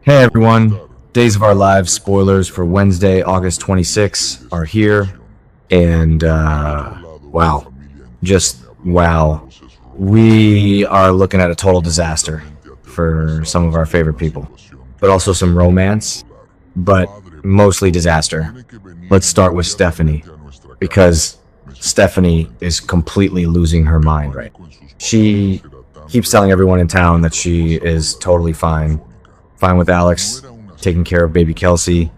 Hey everyone, Days of Our Lives spoilers for Wednesday, August 26th are here, and wow, just wow. We are looking at a total disaster for some of our favorite people, but also some romance, but mostly disaster. Let's start with Stephanie, because Stephanie is completely losing her mind right now. She keeps telling everyone in town that she is totally fine with Alex taking care of baby Kelsey,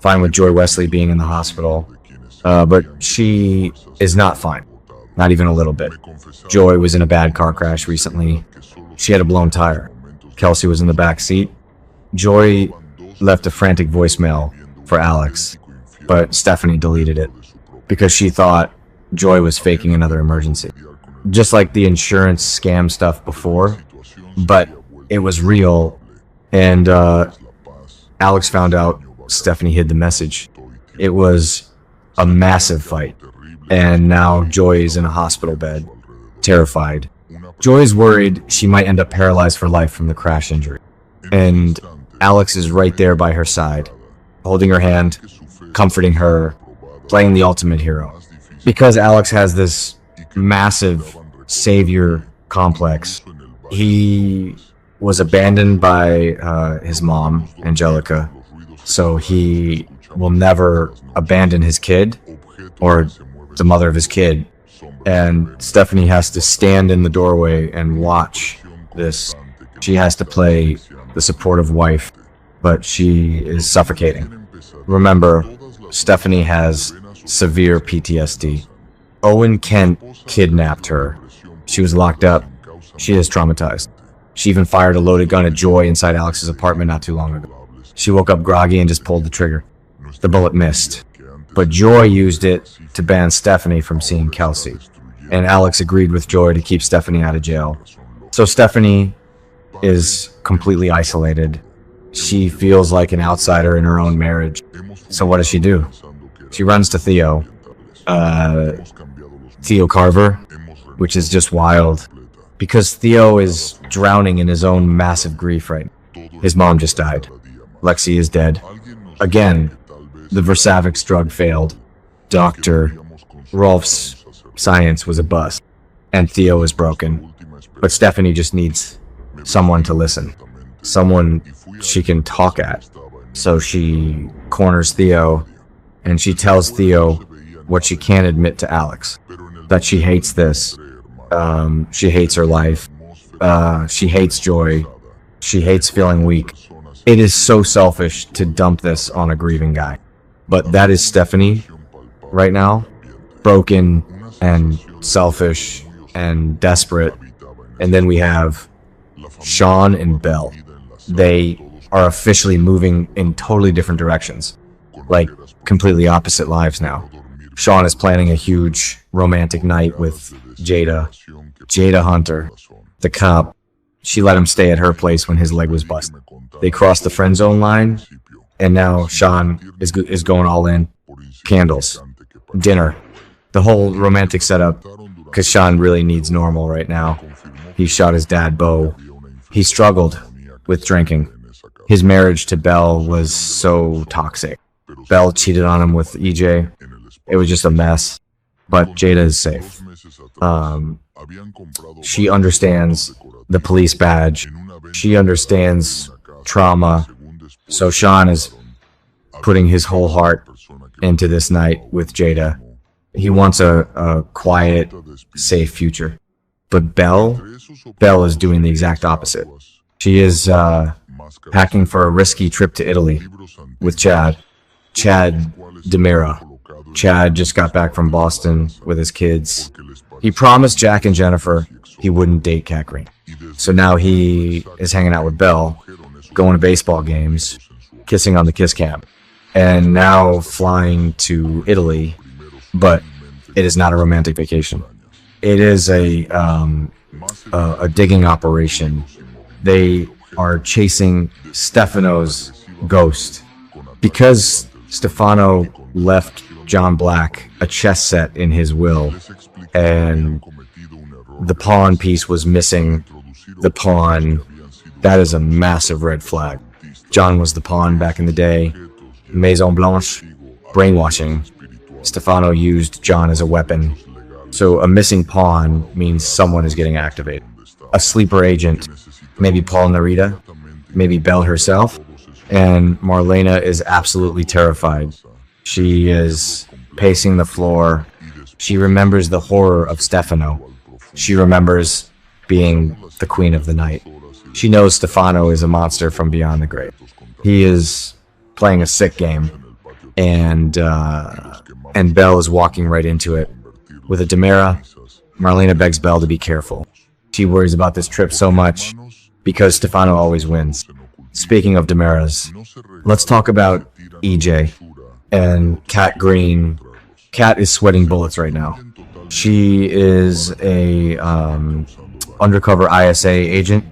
fine with Joy Wesley being in the hospital, but she is not fine, not even a little bit. Joy was in a bad car crash recently. She had a blown tire. Kelsey was in the back seat. Joy left a frantic voicemail for Alex, but Stephanie deleted it because she thought Joy was faking another emergency. Just like the insurance scam stuff before, but it was real. And Alex found out Stephanie hid the message. It was a massive fight. And now Joy is in a hospital bed, terrified. Joy is worried she might end up paralyzed for life from the crash injury. And Alex is right there by her side, holding her hand, comforting her, playing the ultimate hero. Because Alex has this massive savior complex, he was abandoned by his mom, Angelica, so he will never abandon his kid or the mother of his kid. And Stephanie has to stand in the doorway and watch this. She has to play the supportive wife, but she is suffocating. Remember, Stephanie has severe PTSD. Owen Kent kidnapped her. She was locked up. She is traumatized. She even fired a loaded gun at Joy inside Alex's apartment not too long ago. She woke up groggy and just pulled the trigger. The bullet missed, but Joy used it to ban Stephanie from seeing Kelsey, and Alex agreed with Joy to keep Stephanie out of jail. So Stephanie is completely isolated. She feels like an outsider in her own marriage. So what does she do? She runs to Theo. Theo Carver, which is just wild, because Theo is drowning in his own massive grief right now. His mom just died. Lexi is dead. Again, the Versavix drug failed. Dr. Rolf's science was a bust. And Theo is broken. But Stephanie just needs someone to listen. Someone she can talk at. So she corners Theo, and she tells Theo what she can't admit to Alex. That she hates this. She hates her life. She hates Joy. She hates feeling weak. It is so selfish to dump this on a grieving guy. But that is Stephanie right now. Broken and selfish and desperate. And then we have Shawn and Belle. They are officially moving in totally different directions. Like, completely opposite lives now. Shawn is planning a huge romantic night with Jada Hunter, the cop. She let him stay at her place when his leg was busted. They crossed the friend zone line, and now Shawn is going all in. Candles, dinner, the whole romantic setup, because Shawn really needs normal right now. He shot his dad, Bo. He struggled with drinking. His marriage to Belle was so toxic. Belle cheated on him with EJ. It was just a mess, but Jada is safe. She understands the police badge. She understands trauma. So Shawn is putting his whole heart into this night with Jada. He wants a quiet, safe future. But Belle is doing the exact opposite. She is packing for a risky trip to Italy with Chad DiMera. Chad just got back from Boston with his kids. He promised Jack and Jennifer he wouldn't date Cat Green. So now he is hanging out with Belle, going to baseball games, kissing on the kiss cam, and now flying to Italy. But it is not a romantic vacation. It is a digging operation. They are chasing Stefano's ghost. Because Stefano left John Black a chess set in his will, and the pawn piece was missing the pawn. That is a massive red flag. John was the pawn back in the day. Maison Blanche, brainwashing. Stefano used John as a weapon. So a missing pawn means someone is getting activated. A sleeper agent, maybe Paul Narita, maybe Belle herself. And Marlena is absolutely terrified. She is pacing the floor. She remembers the horror of Stefano. She remembers being the queen of the night. She knows Stefano is a monster from beyond the grave. He is playing a sick game, and Belle is walking right into it. With a DiMera, Marlena begs Belle to be careful. She worries about this trip so much because Stefano always wins. Speaking of DiMeras, let's talk about EJ and Kat Green. Kat is sweating bullets right now. She is a undercover ISA agent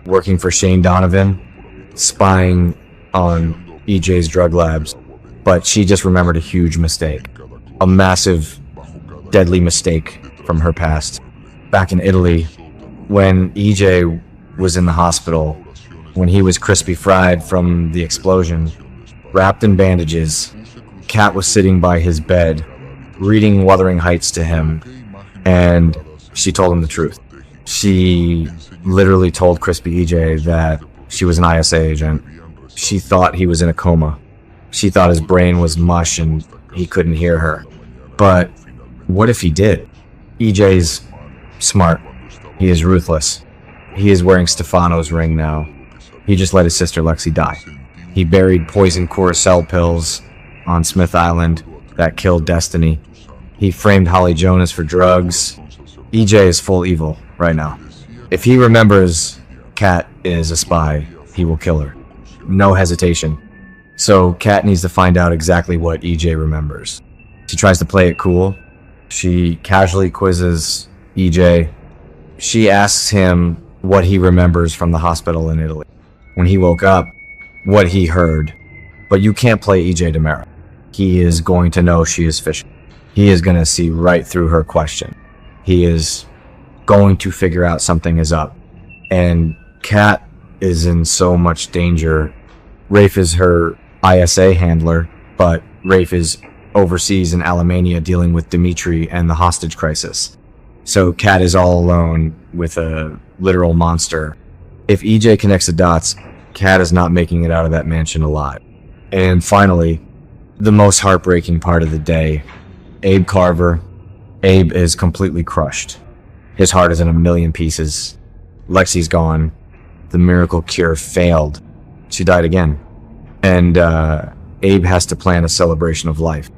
working for Shane Donovan, spying on EJ's drug labs. But she just remembered a huge mistake. A massive, deadly mistake from her past. Back in Italy, when EJ was in the hospital, when he was crispy fried from the explosion, wrapped in bandages, Kat was sitting by his bed, reading Wuthering Heights to him, and she told him the truth. She literally told Crispy EJ that she was an ISA agent. She thought he was in a coma. She thought his brain was mush and he couldn't hear her. But what if he did? EJ's smart. He is ruthless. He is wearing Stefano's ring now. He just let his sister Lexi die. He buried poison Curacao pills on Smith Island that killed Destiny. He framed Holly Jonas for drugs. EJ is full evil right now. If he remembers Kat is a spy, he will kill her. No hesitation. So Kat needs to find out exactly what EJ remembers. She tries to play it cool. She casually quizzes EJ. She asks him what he remembers from the hospital in Italy. When he woke up, what he heard. But you can't play EJ DiMera. He is going to know she is fishing. He is going to see right through her question. He is going to figure out something is up. And Kat is in so much danger. Rafe is her ISA handler, but Rafe is overseas in Alemania dealing with Dimitri and the hostage crisis. So Kat is all alone with a literal monster. If EJ connects the dots, Kat is not making it out of that mansion alive. And finally, the most heartbreaking part of the day, Abe Carver. Abe is completely crushed. His heart is in a million pieces. Lexi's gone. The miracle cure failed. She died again. And Abe has to plan a celebration of life.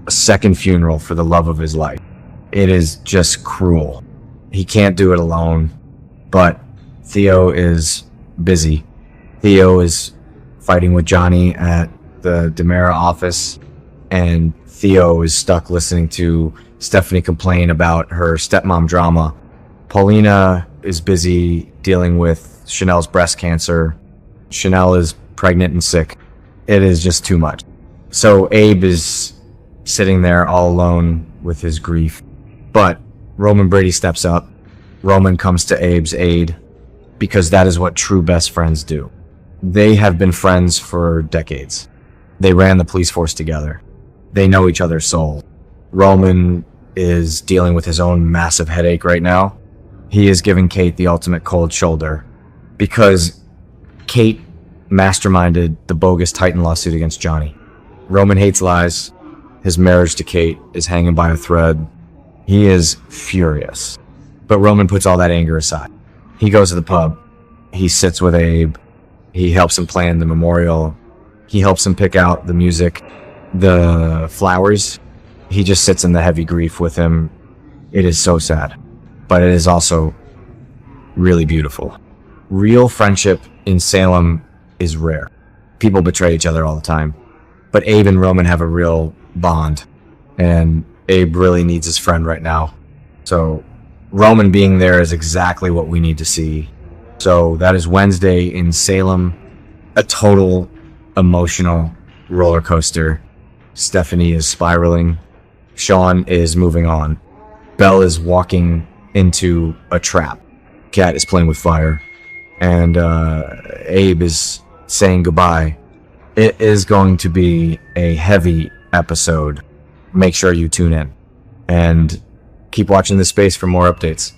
A second funeral for the love of his life. It is just cruel. He can't do it alone. But Theo is busy. Theo is fighting with Johnny at the DiMera office. And Theo is stuck listening to Stephanie complain about her stepmom drama. Paulina is busy dealing with Chanel's breast cancer. Chanel is pregnant and sick. It is just too much. So Abe is sitting there all alone with his grief. But Roman Brady steps up. Roman comes to Abe's aid because that is what true best friends do. They have been friends for decades. They ran the police force together. They know each other's soul. Roman is dealing with his own massive headache right now. He is giving Kate the ultimate cold shoulder because Kate masterminded the bogus Titan lawsuit against Johnny. Roman hates lies. His marriage to Kate is hanging by a thread. He is furious. But Roman puts all that anger aside. He goes to the pub. He sits with Abe. He helps him plan the memorial. He helps him pick out the music, the flowers. He just sits in the heavy grief with him. It is so sad. But it is also really beautiful. Real friendship in Salem is rare. People betray each other all the time. But Abe and Roman have a real bond. And Abe really needs his friend right now. So Roman being there is exactly what we need to see. So that is Wednesday in Salem. A total emotional roller coaster. Stephanie is spiraling. Shawn is moving on. Belle is walking into a trap. Kat is playing with fire. And Abe is saying goodbye. It is going to be a heavy episode. Make sure you tune in and keep watching this space for more updates.